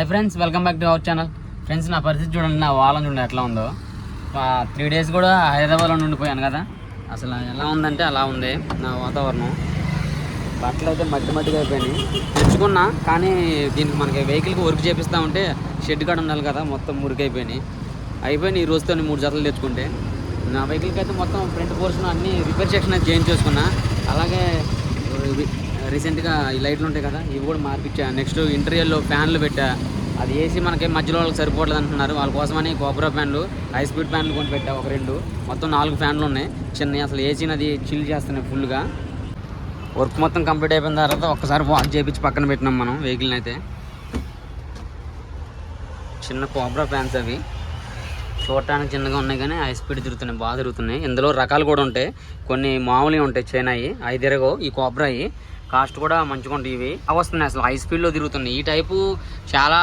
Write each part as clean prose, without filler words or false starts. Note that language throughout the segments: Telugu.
Hi friends, welcome back to our channel. Friends, నా పరిస్థితి చూడండి, నా వాళ్ళని చూడండి ఎట్లా ఉందో. 3 days కూడా హైదరాబాద్లో ఉండిపోయాను కదా. అసలు ఎలా ఉందంటే అలా ఉంది నా వాతావరణం. బట్టలు అయితే మట్టిగా అయిపోయినాయి. తెచ్చుకున్నా కానీ దీనికి మనకి వెహికల్కి వర్క్ చేపిస్తూ ఉంటే షెడ్ కాడ ఉండాలి కదా, మొత్తం మురికైపోయినాయి. ఈ రోజుతో 3 జతలు తెచ్చుకుంటే నా వెహికల్కి అయితే మొత్తం ఫ్రంట్ పోర్షన్ అన్నీ రిపేర్ సెక్షన్ అయితే చేంజ్ చేసుకున్నా. అలాగే రీసెంట్గా ఈ లైట్లు ఉంటాయి కదా, ఇవి కూడా మార్పిచ్చా. నెక్స్ట్ ఇంటీరియర్లో ఫ్యాన్లు పెట్టా. అది ఏసీ మనకి మధ్యలో వాళ్ళకి సరిపోవట్లేదు అంటున్నారు. వాళ్ళ కోసమని కోబ్రా ఫ్యాన్లు, హై స్పీడ్ ఫ్యాన్లు కొని పెట్టా. ఒక 2 మొత్తం 4 ఫ్యాన్లు ఉన్నాయి చిన్న. అసలు ఏసీని అది చిల్ చేస్తున్నాయి ఫుల్గా. వర్క్ మొత్తం కంప్లీట్ అయిపోయిన తర్వాత ఒక్కసారి వాష్ చేయించి పక్కన పెట్టినాం మనం వెహికల్ని అయితే. చిన్న కోబ్రా ఫ్యాన్స్ అవి చూడటానికి చిన్నగా ఉన్నాయి కానీ హై స్పీడ్ తిరుగుతున్నాయి, బాగా తిరుగుతున్నాయి. ఇందులో రకాలు కూడా ఉంటాయి, కొన్ని మామూలుగా ఉంటాయి. చైనాయి అవి తిరగవు, ఈ కోబ్రాయి కాస్ట్ కూడా మంచిగా ఉంటాయి. ఇవి వస్తున్నాయి అసలు హై స్పీడ్లో తిరుగుతున్నాయి. ఈ టైపు చాలా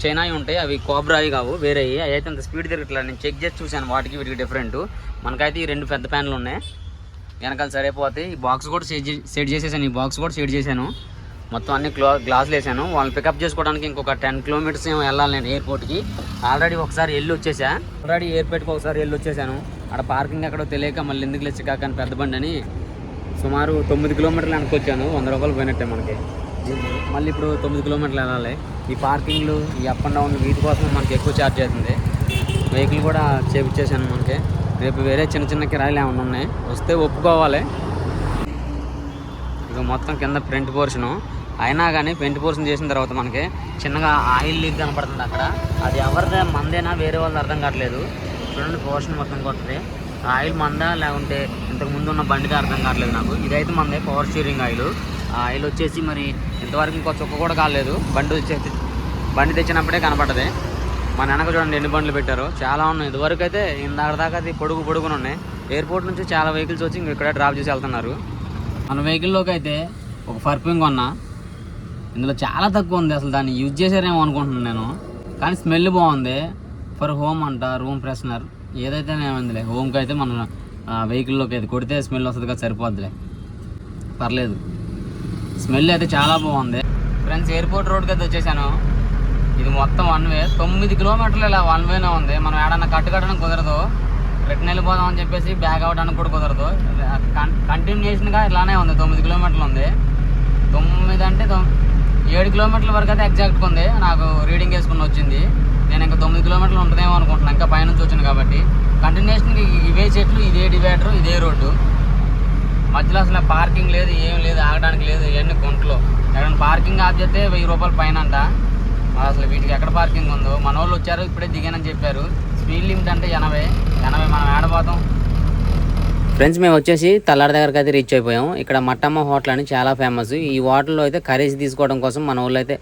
చైనాయి ఉంటాయి, అవి కోబ్రాయి కావు, వేరేవి. అవి అయితే అంత స్పీడ్ తిరగట్లేదు. నేను చెక్ చేసి చూశాను, వాటికి వీటికి డిఫరెంట్. మనకైతే ఈ 2 పెద్ద ఫ్యాన్లు ఉన్నాయి, వెనకాల సరిపోతాయి. ఈ బాక్స్ కూడా సెట్ చేసేసాను. ఈ బాక్స్ కూడా సెట్ చేశాను, మొత్తం అన్ని గ్లాసులు వేసాను. వాళ్ళని పికప్ చేసుకోవడానికి ఇంకొక 10 kilometers ఏమో వెళ్ళాలి నేను ఎయిర్పోర్ట్కి. ఆల్రెడీ ఒకసారి ఎయిర్పోర్ట్కి ఒకసారి వచ్చేసాను. అక్కడ పార్కింగ్ ఎక్కడో తెలియక మళ్ళీ ఎందుకు లేచి కాకని పెద్ద బండి అని సుమారు 9 kilometers వెనకొచ్చాను. 100 రూపాయలు పోయినట్టే మనకి. మళ్ళీ ఇప్పుడు 9 kilometers వెళ్ళాలి. ఈ పార్కింగ్లు, ఈ అప్ అండ్ డౌన్, వీటి కోసం మనకి ఎక్కువ ఛార్జ్ అవుతుంది. వెహికల్ కూడా చేపించేసాను మనకి. రేపు వేరే చిన్న కిరాయిలు ఏమైనా ఉన్నాయి, వస్తే ఒప్పుకోవాలి. ఇక మొత్తం కింద ఫ్రంట్ పోర్షను అయినా కానీ ఫ్రంట్ పోర్షన్ చేసిన తర్వాత మనకి చిన్నగా ఆయిల్ లీక్ కనపడుతుంది అక్కడ. అది ఎవరిదే, మందేనా వేరే వాళ్ళది అర్థం కావట్లేదు. చూడండి, పోర్షన్ మొత్తం కొట్టది. ఆయిల్ మందా లేకుంటే ఇంతకు ముందు ఉన్న బండిగా అర్థం కావట్లేదు నాకు. ఇదైతే మందే, పవర్ స్టీరింగ్ ఆయిల్. ఆ ఆయిల్ వచ్చేసి మరి ఇంతవరకు ఇంకో చుక్క కూడా కాలేదు. బండి తెచ్చినప్పుడే కనపడ్డది. మా వెనక చూడండి ఎన్ని బండ్లు పెట్టారో, చాలా ఉన్నాయి. ఇదివరకు అయితే ఇందాక దాకా అది పొడుగున ఉన్నాయి. ఎయిర్పోర్ట్ నుంచి చాలా వెహికల్స్ వచ్చి ఇక్కడ డ్రాప్ చేసి వెళ్తున్నారు. మన వెహికల్లోకి అయితే ఒక పర్ఫ్యూమ్ కొన్నా. ఇందులో చాలా తక్కువ ఉంది, అసలు దాన్ని యూజ్ చేశారేమో అనుకుంటున్నాను నేను. కానీ స్మెల్ బాగుంది. ఫర్ హోమ్ అంట, రూమ్ ఫ్రెషనర్. ఏదైతే ఏమైందిలే, హోమ్కి అయితే మన వెహికల్లోకి అయితే కొడితే స్మెల్ వస్తుంది కదా, సరిపోద్దిలే, పర్లేదు. స్మెల్ అయితే చాలా బాగుంది. ఫ్రెండ్స్, ఎయిర్పోర్ట్ రోడ్కి అయితే వచ్చేసాను. ఇది మొత్తం 1 way, 9 kilometers ఇలా 1 wayనే ఉంది. మనం ఏడన్నా కట్టడానికి కుదరదు, రిటర్న్ వెళ్ళిపోదాం అని చెప్పేసి బ్యాక్ అవ్వడానికి కూడా కుదరదు. కంటిన్యూషన్గా ఇలానే ఉంది. 9 kilometers ఉంది. 9 అంటే 7 kilometers వరకు అయితే ఎగ్జాక్ట్గా ఉంది. నాకు రీడింగ్ వేసుకుని వచ్చింది. నేను ఇంకా 9 kilometers ఉంటుందేమో అనుకుంటున్నాను, ఇంకా పైనుంచి వచ్చాను కాబట్టి. కంటిన్యూషన్గా ఇవే చెట్లు, ఇదే డివైడర్, ఇదే రోడ్డు. మధ్యలో అసలు పార్కింగ్ లేదు, ఏం లేదు, ఆగడానికి లేదు. ఇవన్నీ గుంటలు. ఎక్కడైనా పార్కింగ్ ఆఫ్ చేస్తే 1000 రూపాయలు పైన అంట. అసలు వీటికి ఎక్కడ పార్కింగ్ ఉందో. మన వాళ్ళు వచ్చారు, ఇప్పుడే దిగానని చెప్పారు. స్పీడ్ లిమిట్ అంటే 80. మనం ఆడబోతాం. ఫ్రెండ్స్, మేము వచ్చేసి తల్లారి దగ్గరికి అయితే రీచ్ అయిపోయాం. ఇక్కడ మట్టమ్మ హోటల్ అని చాలా ఫేమస్. ఈ హోటల్లో అయితే కర్రీస్ తీసుకోవడం కోసం మన వాళ్ళు అయితే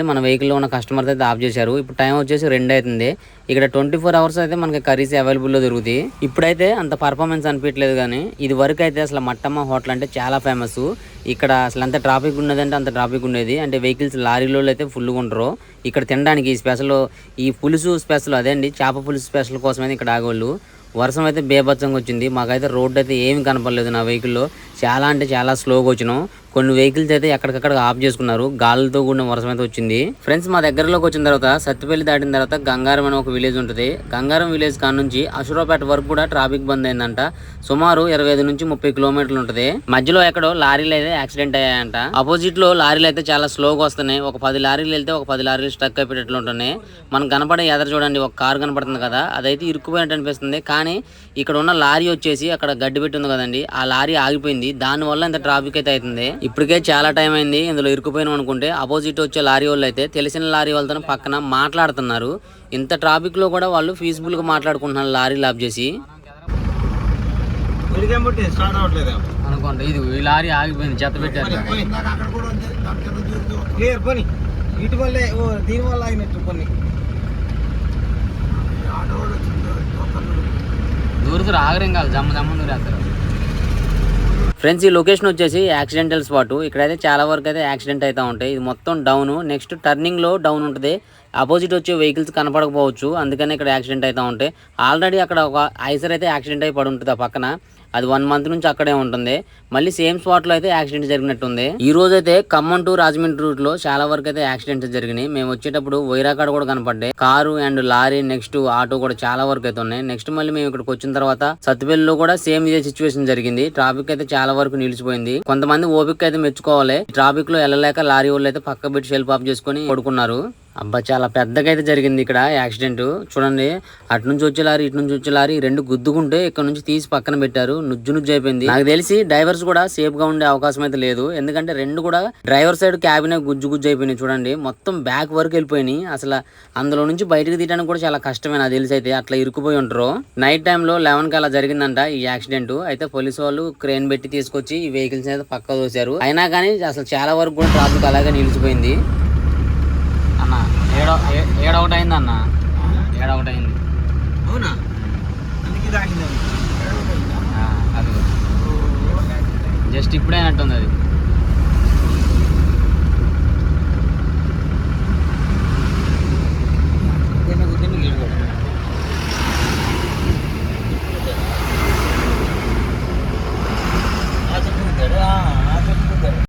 మన వెహికల్లో ఉన్న కస్టమర్స్ అయితే ఆఫ్ చేశారు. ఇప్పుడు టైం వచ్చేసి 2 అవుతుంది. ఇక్కడ 24 hours అయితే మనకి కర్రీస్ అవైలబుల్లో దొరుకుతాయి. ఇప్పుడైతే అంత పర్ఫార్మెన్స్ అనిపించలేదు, కానీ ఇది వరకు అయితే అసలు మట్టమ్మ హోటల్ అంటే చాలా ఫేమస్. ఇక్కడ అసలు ఎంత ట్రాఫిక్ ఉన్నదంటే అంత ట్రాఫిక్ ఉండేది. అంటే వెహికల్స్, లారీలో అయితే ఫుల్గా ఉండరు. ఇక్కడ తినడానికి స్పెషల్, ఈ పులుసు స్పెషల్, అదే అండి చేప పులుసు స్పెషల్ కోసమైతే ఇక్కడ ఆగోళ్ళు. వర్షం అయితే బేభత్సంగా వచ్చింది. మాకైతే రోడ్డు అయితే ఏమి కనపడలేదు నా వెహికల్లో. చాలా అంటే చాలా స్లోగా వచ్చినాం. కొన్ని వెహికల్స్ అయితే ఎక్కడికక్కడ ఆఫ్ చేసుకున్నారు. గాలితో కూడిన వర్షం అయితే వచ్చింది. ఫ్రెండ్స్, మా దగ్గరలోకి వచ్చిన తర్వాత సత్తుపల్లి దాటిన తర్వాత గంగారం అనే ఒక విలేజ్ ఉంటుంది. గంగారం విలేజ్ కాడ నుంచి అశురాపేట వరకు కూడా ట్రాఫిక్ బంద్ అయిందంట. సుమారు 25 నుంచి 30 kilometers ఉంటుంది. మధ్యలో ఎక్కడో లారీలు అయితే యాక్సిడెంట్ అయ్యాయంట. అపోజిట్ లో లారీలు అయితే చాలా స్లోగా వస్తున్నాయి. ఒక 10 లారీలు వెళ్తే ఒక 10 లారీలు స్టక్ అయిపోయేట్లు ఉంటున్నాయి. మనకు కనపడే ఎదురు చూడండి, ఒక కారు కనపడుతుంది కదా, అదైతే ఇరుక్కుపోయినట్టు అనిపిస్తుంది. కానీ ఇక్కడ ఉన్న లారీ వచ్చేసి అక్కడ గడ్డి పెట్టి ఉంది కదండి, ఆ లారీ ఆగిపోయింది. దానివల్ల ఇంత ట్రాఫిక్ అయితే అవుతుంది. ఇప్పటికే చాలా టైం అయింది ఇందులో ఇరుక్కుపోయినాం అనుకుంటే. అపోజిట్ వచ్చే లారీ వాళ్ళు అయితే తెలిసిన లారీ వాళ్ళతో పక్కన మాట్లాడుతున్నారు. ఇంత ట్రాఫిక్ లో కూడా వాళ్ళు పీస్ఫుల్ గా మాట్లాడుకుంటున్నారు లారీలు ఆఫ్ చేసి. అనుకోండి, ఇది ఈ లారీ ఆగిపోయింది, చెత్త పెట్టారు. దూరుతురు ఆగరేం కాదు, జమ్మ దూరేస్తారు. ఫ్రెండ్స్, ఈ లొకేషన్ వచ్చేసి యాక్సిడెంటల్ స్పాట్. ఇక్కడైతే చాలా వరకు అయితే యాక్సిడెంట్ అవుతూ ఉంటాయి. ఇది మొత్తం డౌన్, నెక్స్ట్ టర్నింగ్ లో డౌన్ ఉంటుంది. అపోజిట్ వచ్చే వెహికల్స్ కనపడకపోవచ్చు, అందుకని ఇక్కడ యాక్సిడెంట్ అవుతూ ఉంటాయి. ఆల్రెడీ అక్కడ ఒక ఐసర్ అయితే యాక్సిడెంట్ అయి పడి ఉంటుంది ఆ పక్కన. అది 1 month నుంచి అక్కడే ఉంటుంది. మళ్ళీ సేమ్ స్పాట్ లో అయితే యాక్సిడెంట్ జరిగినట్టుంది. ఈ రోజు అయితే ఖమ్మం టు రాజమండ్రి రూట్ లో చాలా వరకు అయితే యాక్సిడెంట్స్ జరిగినాయి. మేము వచ్చేటప్పుడు వైరాకాడ కూడా కనపడ్డాయి. Car and lorry next auto కూడా చాలా వరకు అయితే ఉన్నాయి. నెక్స్ట్ మళ్ళీ మేము ఇక్కడికి వచ్చిన తర్వాత సత్తుపల్లిలో కూడా సేమ్ ఇదే సిచ్యువేషన్ జరిగింది. ట్రాఫిక్ అయితే చాలా వరకు నిలిచిపోయింది. కొంతమంది ఓపిక అయితే మెచ్చుకోవాలి. ట్రాఫిక్ లో వెళ్ళలేక లారీ వాళ్ళు అయితే పక్క పెట్టి షెల్ఫ్ ఆఫ్ చేసుకుని పడుకున్నారు. అబ్బా చాలా పెద్దగా అయితే జరిగింది ఇక్కడ యాక్సిడెంట్. చూడండి, అటు నుంచి వచ్చే లారీ ఇటు నుంచి వచ్చే లారీ రెండు గుద్దుకుంటే ఇక్కడ నుంచి తీసి పక్కన పెట్టారు. నుజ్జు అయిపోయింది. నాకు తెలిసి డ్రైవర్స్ కూడా సేఫ్ గా ఉండే అవకాశం అయితే లేదు. ఎందుకంటే రెండు కూడా డ్రైవర్ సైడ్ క్యాబిన్ గుజ్జు అయిపోయినాయి. చూడండి, మొత్తం బ్యాక్ వరకు వెళ్ళిపోయినాయి. అసలు అందులో నుంచి బయటకు తీయడానికి కూడా చాలా కష్టమే. నాకు తెలిసి అయితే అట్లా ఇరుక్కుపోయి ఉంటారు. నైట్ టైంలో 11 కి అలా జరిగిందంట ఈ యాక్సిడెంట్. అయితే పోలీసు వాళ్ళు క్రేన్ పెట్టి తీసుకొచ్చి ఈ వెహికల్స్ అయితే పక్క దోశారు. అయినా కానీ అసలు చాలా వరకు కూడా ట్రాఫిక్ అలాగే నిలిచిపోయింది. అన్న ఏడొకటి అయింది అన్న, ఏడొకటి అయింది. అవునా? అది జస్ట్ ఇప్పుడే అయినట్టుంది అది.